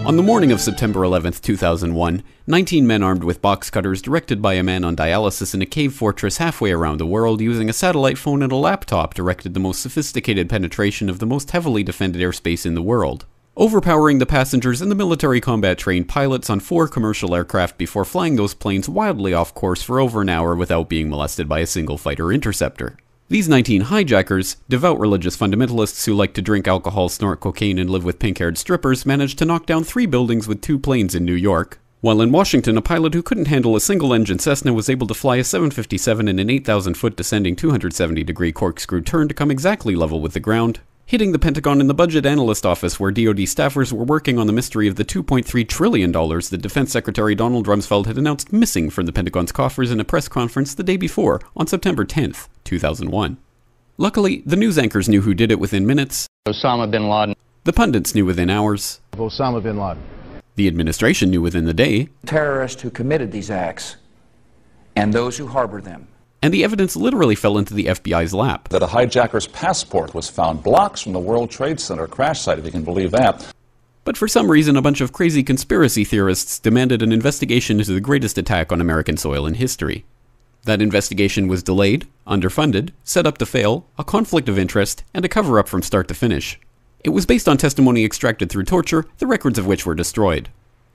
On the morning of September 11, 2001, 19 men armed with box cutters directed by a man on dialysis in a cave fortress halfway around the world using a satellite phone and a laptop directed the most sophisticated penetration of the most heavily defended airspace in the world, overpowering the passengers and the military combat-trained pilots on 4 commercial aircraft before flying those planes wildly off course for over an hour without being molested by a single fighter interceptor. These 19 hijackers, devout religious fundamentalists who like to drink alcohol, snort cocaine, and live with pink-haired strippers, managed to knock down 3 buildings with 2 planes in New York, while in Washington a pilot who couldn't handle a single-engine Cessna was able to fly a 757 in an 8,000-foot descending 270-degree corkscrew turn to come exactly level with the ground, hitting the Pentagon in the budget analyst office where DoD staffers were working on the mystery of the $2.3 trillion that Defense Secretary Donald Rumsfeld had announced missing from the Pentagon's coffers in a press conference the day before, on September 10th, 2001. Luckily, the news anchors knew who did it within minutes. Osama bin Laden. The pundits knew within hours. Osama bin Laden. The administration knew within the day. Terrorists who committed these acts and those who harbor them. And the evidence literally fell into the FBI's lap. That a hijacker's passport was found blocks from the World Trade Center crash site, if you can believe that. But for some reason, a bunch of crazy conspiracy theorists demanded an investigation into the greatest attack on American soil in history. That investigation was delayed, underfunded, set up to fail, a conflict of interest, and a cover-up from start to finish. It was based on testimony extracted through torture, the records of which were destroyed.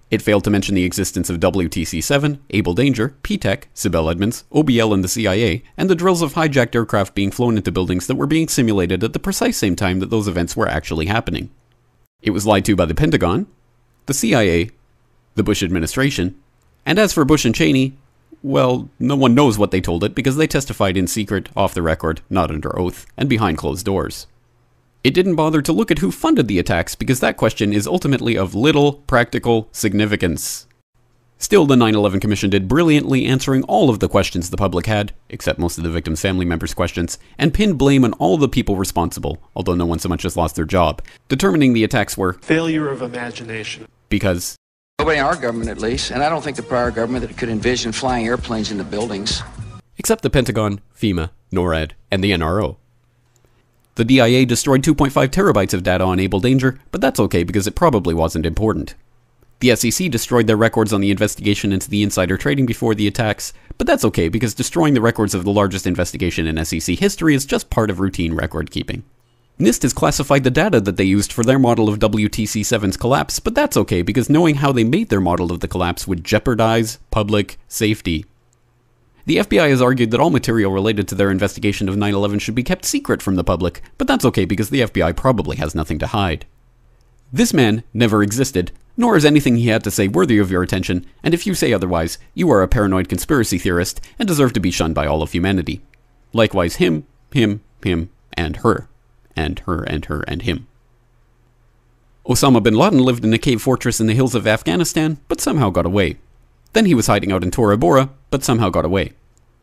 It failed to mention the existence of WTC-7, Able Danger, P-TECH, Sibel Edmonds, OBL and the CIA, and the drills of hijacked aircraft being flown into buildings that were being simulated at the precise same time that those events were actually happening. It was lied to by the Pentagon, the CIA, the Bush administration, and as for Bush and Cheney, well, no one knows what they told it because they testified in secret, off the record, not under oath, and behind closed doors. It didn't bother to look at who funded the attacks because that question is ultimately of little practical significance. Still, the 9/11 Commission did brilliantly answering all of the questions the public had, except most of the victims' family members' questions, and pinned blame on all the people responsible, although no one so much as lost their job, determining the attacks were failure of imagination. Because nobody in our government, at least, and I don't think the prior government that could envision flying airplanes into buildings. Except the Pentagon, FEMA, NORAD, and the NRO. The DIA destroyed 2.5 terabytes of data on Able Danger, but that's okay because it probably wasn't important. The SEC destroyed their records on the investigation into the insider trading before the attacks, but that's okay because destroying the records of the largest investigation in SEC history is just part of routine record keeping. NIST has classified the data that they used for their model of WTC-7's collapse, but that's okay because knowing how they made their model of the collapse would jeopardize public safety. The FBI has argued that all material related to their investigation of 9/11 should be kept secret from the public, but that's okay because the FBI probably has nothing to hide. This man never existed, nor is anything he had to say worthy of your attention, and if you say otherwise, you are a paranoid conspiracy theorist and deserve to be shunned by all of humanity. Likewise him, and her. And her, and her, and him. Osama bin Laden lived in a cave fortress in the hills of Afghanistan, but somehow got away. Then he was hiding out in Tora Bora, but somehow got away.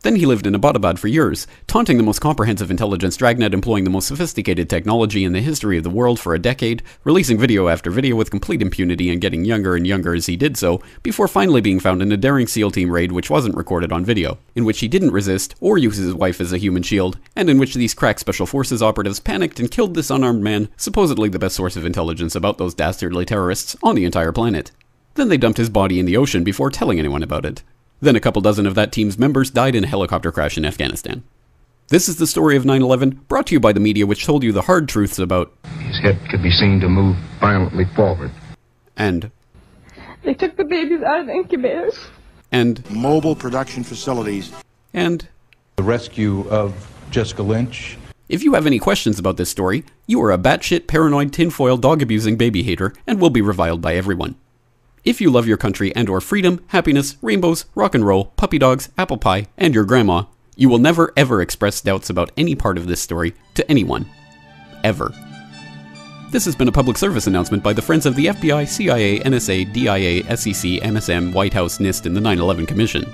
Then he lived in Abbottabad for years, taunting the most comprehensive intelligence dragnet employing the most sophisticated technology in the history of the world for a decade, releasing video after video with complete impunity and getting younger and younger as he did so, before finally being found in a daring SEAL team raid which wasn't recorded on video, in which he didn't resist or use his wife as a human shield, and in which these crack special forces operatives panicked and killed this unarmed man, supposedly the best source of intelligence about those dastardly terrorists on the entire planet. Then they dumped his body in the ocean before telling anyone about it. Then a couple dozen of that team's members died in a helicopter crash in Afghanistan. This is the story of 9/11, brought to you by the media which told you the hard truths about his head could be seen to move violently forward. And they took the babies out of the incubators. And mobile production facilities. And the rescue of Jessica Lynch. If you have any questions about this story, you are a batshit paranoid tinfoil dog-abusing baby hater and will be reviled by everyone. If you love your country and or freedom, happiness, rainbows, rock and roll, puppy dogs, apple pie, and your grandma, you will never ever express doubts about any part of this story to anyone. Ever. This has been a public service announcement by the Friends of the FBI, CIA, NSA, DIA, SEC, MSM, White House, NIST, and the 9/11 Commission.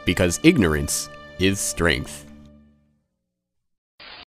Because ignorance is strength.